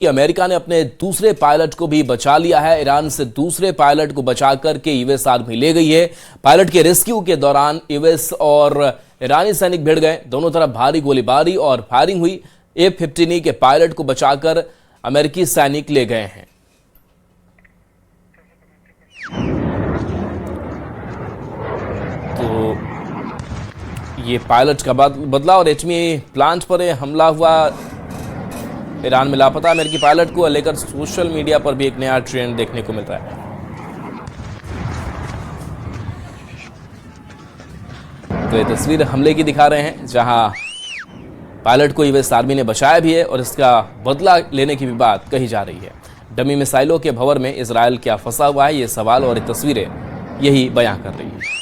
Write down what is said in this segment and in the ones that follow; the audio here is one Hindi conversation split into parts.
कि अमेरिका ने अपने दूसरे पायलट को भी बचा लिया है। ईरान से दूसरे पायलट को बचा करके यूएस आर्मी ले गई है। पायलट के रेस्क्यू के दौरान यूएस और ईरानी सैनिक भिड़ गए। दोनों तरफ भारी गोलीबारी और फायरिंग हुई। F-15 के पायलट को बचाकर अमेरिकी सैनिक ले गए हैं। तो ये पायलट का बदला और एटमी प्लांट पर हमला हुआ। ईरान में लापता अमेरिकी पायलट को लेकर सोशल मीडिया पर भी एक नया ट्रेंड देखने को मिल रहा है। तो ये तस्वीर हमले की दिखा रहे हैं, जहां पायलट को यूएस आर्मी ने बचाया भी है और इसका बदला लेने की भी बात कही जा रही है। डमी मिसाइलों के भंवर में इजरायल क्या फंसा हुआ है, ये सवाल और ये तस्वीरें यही बयां कर रही है।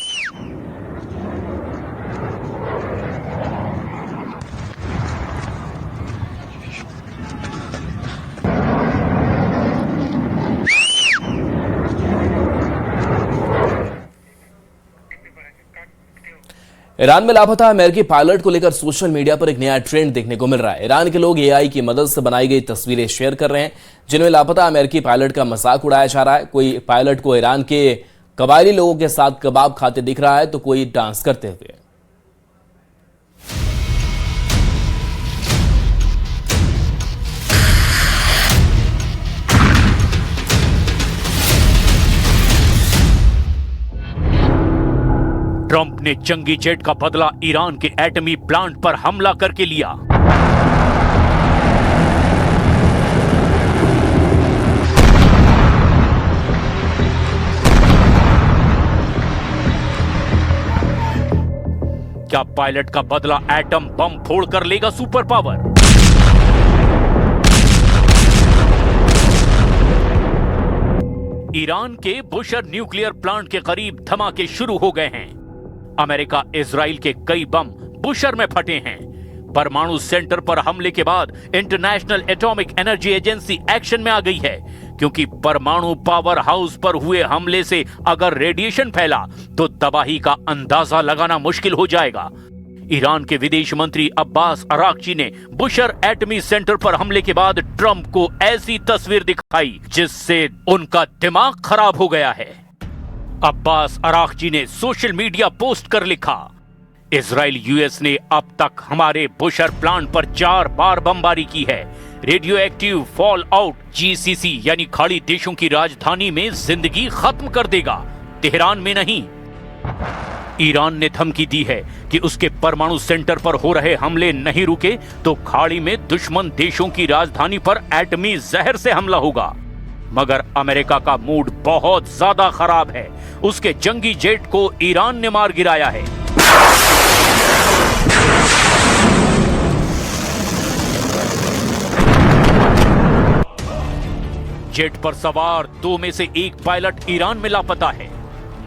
ईरान में लापता अमेरिकी पायलट को लेकर सोशल मीडिया पर एक नया ट्रेंड देखने को मिल रहा है। ईरान के लोग एआई की मदद से बनाई गई तस्वीरें शेयर कर रहे हैं, जिनमें लापता अमेरिकी पायलट का मजाक उड़ाया जा रहा है। कोई पायलट को ईरान के कबायली लोगों के साथ कबाब खाते दिख रहा है, तो कोई डांस करते हुए। ट्रंप ने जंगी जेट का बदला ईरान के एटमी प्लांट पर हमला करके लिया। क्या पायलट का बदला एटम बम फोड़कर लेगा सुपर पावर? ईरान के बुशर न्यूक्लियर प्लांट के करीब धमाके शुरू हो गए हैं। अमेरिका इजराइल के कई बम बुशर में फटे हैं। परमाणु सेंटर पर हमले के बाद international atomic energy agency action में आ गई है, क्योंकि परमाणु पावर हाउस पर हुए हमले से अगर रेडिएशन फैला तो तबाही का अंदाजा लगाना मुश्किल हो जाएगा। ईरान के विदेश मंत्री अब्बास अराक्ची ने बुशर एटमी सेंटर पर हमले के बाद ट्रंप को ऐसी तस्वीर दिखाई जिससे उनका दिमाग खराब हो गया है। अब्बास अराक्ची ने सोशल मीडिया पोस्ट कर लिखा, इजराइल यूएस ने अब तक हमारे बुशर प्लांट पर 4 बार बमबारी की है। Radio active fall out GCC यानी खाड़ी देशों की राजधानी में जिंदगी खत्म कर देगा, तेहरान में नहीं। ईरान ने धमकी दी है कि उसके परमाणु सेंटर पर हो रहे हमले नहीं रुके तो खाड़ी में दुश्मन देशों की राजधानी पर एटमी जहर से हमला होगा। मगर अमेरिका का मूड बहुत ज्यादा खराब है। उसके जंगी जेट को ईरान ने मार गिराया है। जेट पर सवार 2 में से 1 पायलट ईरान में लापता है।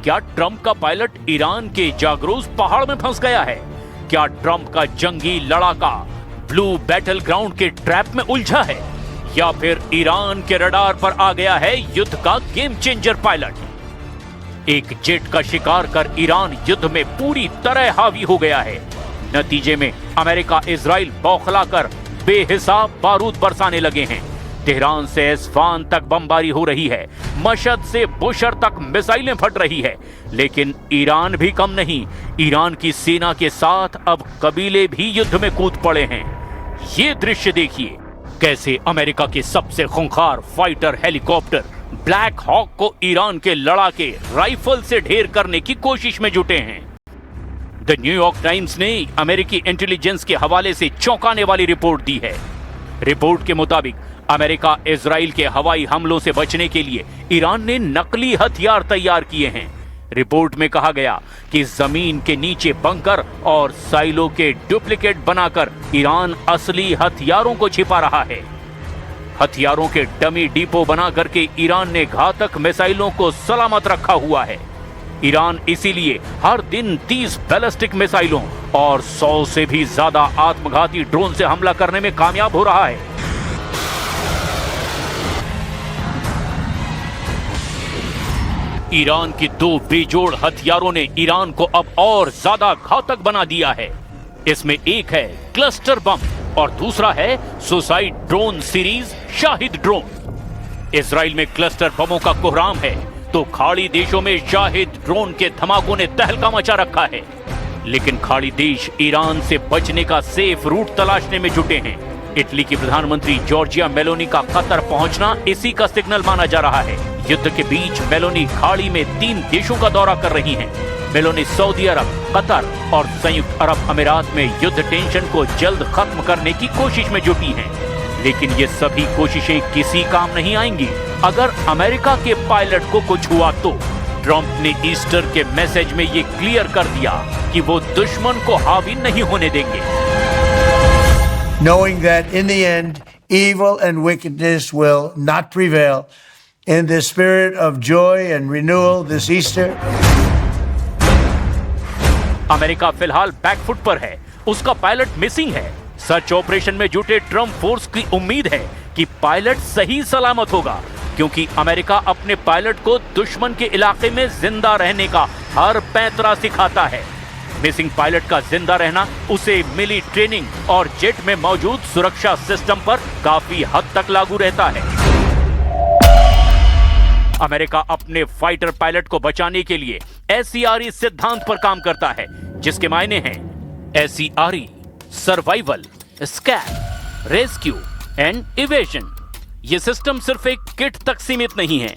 क्या ट्रंप का पायलट ईरान के जागरोस पहाड़ में फंस गया है? क्या ट्रंप का जंगी लड़ाका ब्लू बैटल ग्राउंड के ट्रैप में उलझा है, या फिर ईरान के रडार पर आ गया है युद्ध का गेम चेंजर पायलट? एक जेट का शिकार कर ईरान युद्ध में पूरी तरह हावी हो गया है। नतीजे में अमेरिका इजराइल बौखलाकर बेहिसाब बारूद बरसाने लगे हैं। तेहरान से इस्फान तक बमबारी हो रही है। मशहद से बुशर तक मिसाइलें फट रही है। लेकिन ईरान भी कम नहीं। ईरान की सेना के साथ अब कबीले भी युद्ध में कूद पड़े हैं। ये दृश्य देखिए, कैसे अमेरिका के सबसे खूंखार फाइटर हेलीकॉप्टर ब्लैक हॉक को ईरान के लड़ाके राइफल से ढेर करने की कोशिश में जुटे हैं। द न्यूयॉर्क टाइम्स ने अमेरिकी इंटेलिजेंस के हवाले से चौंकाने वाली रिपोर्ट दी है। रिपोर्ट के मुताबिक अमेरिका इजराइल के हवाई हमलों से बचने के लिए ईरान ने नकली हथियार तैयार किए हैं। रिपोर्ट में कहा गया कि जमीन के नीचे बंकर और साइलो के डुप्लीकेट बनाकर ईरान असली हथियारों को छिपा रहा है। हथियारों के डमी डिपो बना करके ईरान ने घातक मिसाइलों को सलामत रखा हुआ है। ईरान इसीलिए हर दिन 30 बैलिस्टिक मिसाइलों और 100 से भी ज्यादा आत्मघाती ड्रोन से हमला करने में कामयाब हो रहा है। ईरान की 2 बेजोड़ हथियारों ने ईरान को अब और ज्यादा घातक बना दिया है। इसमें एक है क्लस्टर बम और दूसरा है suicide drone series Shahid drone. Israel में क्लस्टर बमों का कोहराम है तो खाड़ी देशों में शाहिद ड्रोन के धमाकों ने तहलका मचा रखा है। लेकिन खाड़ी देश ईरान से बचने का सेफ रूट तलाशने में जुटे हैं। इटली की प्रधानमंत्री जॉर्जिया मेलोनी का कतर पहुंचना इसी का सिग्नल माना जा रहा है। युद्ध के बीच मेलोनी खाड़ी में 3 देशों का दौरा कर रही हैं। मेलोनी सऊदी अरब, कतर और संयुक्त अरब अमीरात में युद्ध टेंशन को जल्द खत्म करने की कोशिश में जुटी हैं। लेकिन ये सभी कोशिशें किसी काम नहीं आएंगी अगर अमेरिका के पायलट को कुछ हुआ तो। ट्रंप ने ईस्टर के मैसेज में ये क्लियर कर दिया कि वो दुश्मन को हावी नहीं होने देंगे। Knowing that in the end, evil and wickedness will not prevail, in the spirit of joy and renewal this Easter. America फिलहाल बैकफुट पर है, उसका पायलट मिसिंग है। सर्च ऑपरेशन में जुटे ट्रंप फोर्स की उम्मीद है कि पायलट सही सलामत होगा, क्योंकि अमेरिका अपने पायलट को दुश्मन के इलाके में जिंदा रहने का हर पैंतरा सिखाता है। मिसिंग पायलट का जिंदा रहना उसे मिली ट्रेनिंग और जेट में मौजूद सुरक्षा सिस्टम पर काफी हद तक लागू रहता है। अमेरिका अपने फाइटर पायलट को बचाने के लिए SCRE सिद्धांत पर काम करता है, जिसके मायने हैं SCRE survival, scan, rescue and evasion. ये सिस्टम सिर्फ एक किट तक सीमित नहीं है,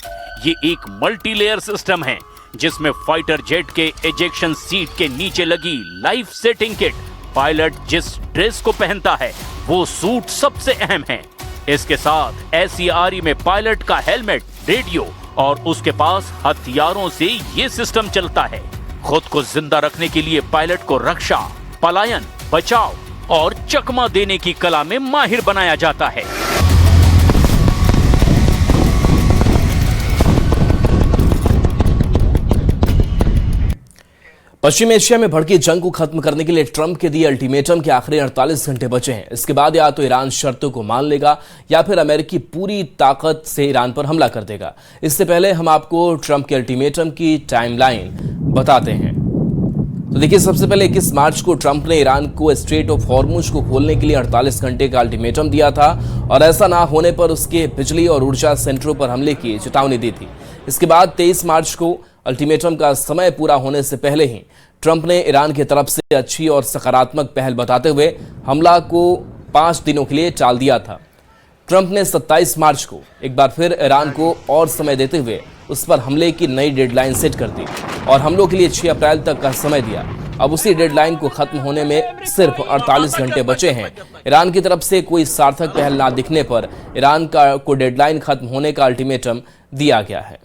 ये एक मल्टी लेयर सिस्टम है जिसमें फाइटर जेट के एजेक्शन सीट के नीचे लगी लाइफ सेटिंग किट, पायलट जिस ड्रेस को पहनता है वो सूट सबसे अहम है। इसके साथ SCRE में पायलट का हेलमेट, रेडियो और उसके पास हथियारों से ये सिस्टम चलता है। खुद को जिंदा रखने के लिए पायलट को रक्षा, पलायन, बचाव और चकमा देने की कला में माहिर बनाया जाता है। पश्चिम एशिया में भड़की जंग को खत्म करने के लिए ट्रंप के दिए अल्टीमेटम के आखिरी 48 घंटे बचे हैं। इसके बाद या तो ईरान शर्तों को मान लेगा या फिर अमेरिकी पूरी ताकत से ईरान पर हमला कर देगा। इससे पहले हम आपको ट्रंप के अल्टीमेटम की टाइमलाइन बताते हैं। तो देखिए, सबसे पहले 21 मार्च को ट्रंप ने ईरान को स्ट्रेट ऑफ हॉर्मुज को खोलने के लिए 48 घंटे का अल्टीमेटम दिया था और ऐसा ना होने पर उसके बिजली और ऊर्जा सेंटरों पर हमले की चेतावनी दी थी। इसके बाद 23 मार्च को अल्टीमेटम का समय पूरा होने से पहले ही ट्रंप ने ईरान की तरफ से अच्छी और सकारात्मक पहल बताते हुए हमला को 5 दिनों के लिए टाल दिया था। ट्रंप ने 27 मार्च को एक बार फिर ईरान को और समय देते हुए उस पर हमले की नई डेडलाइन सेट कर दी और हमलों के लिए 6 अप्रैल तक का समय दिया। अब उसी डेडलाइन को खत्म होने में सिर्फ 48 घंटे बचे हैं। ईरान की तरफ से कोई सार्थक पहल ना दिखने पर ईरान को डेडलाइन खत्म होने का अल्टीमेटम दिया गया है।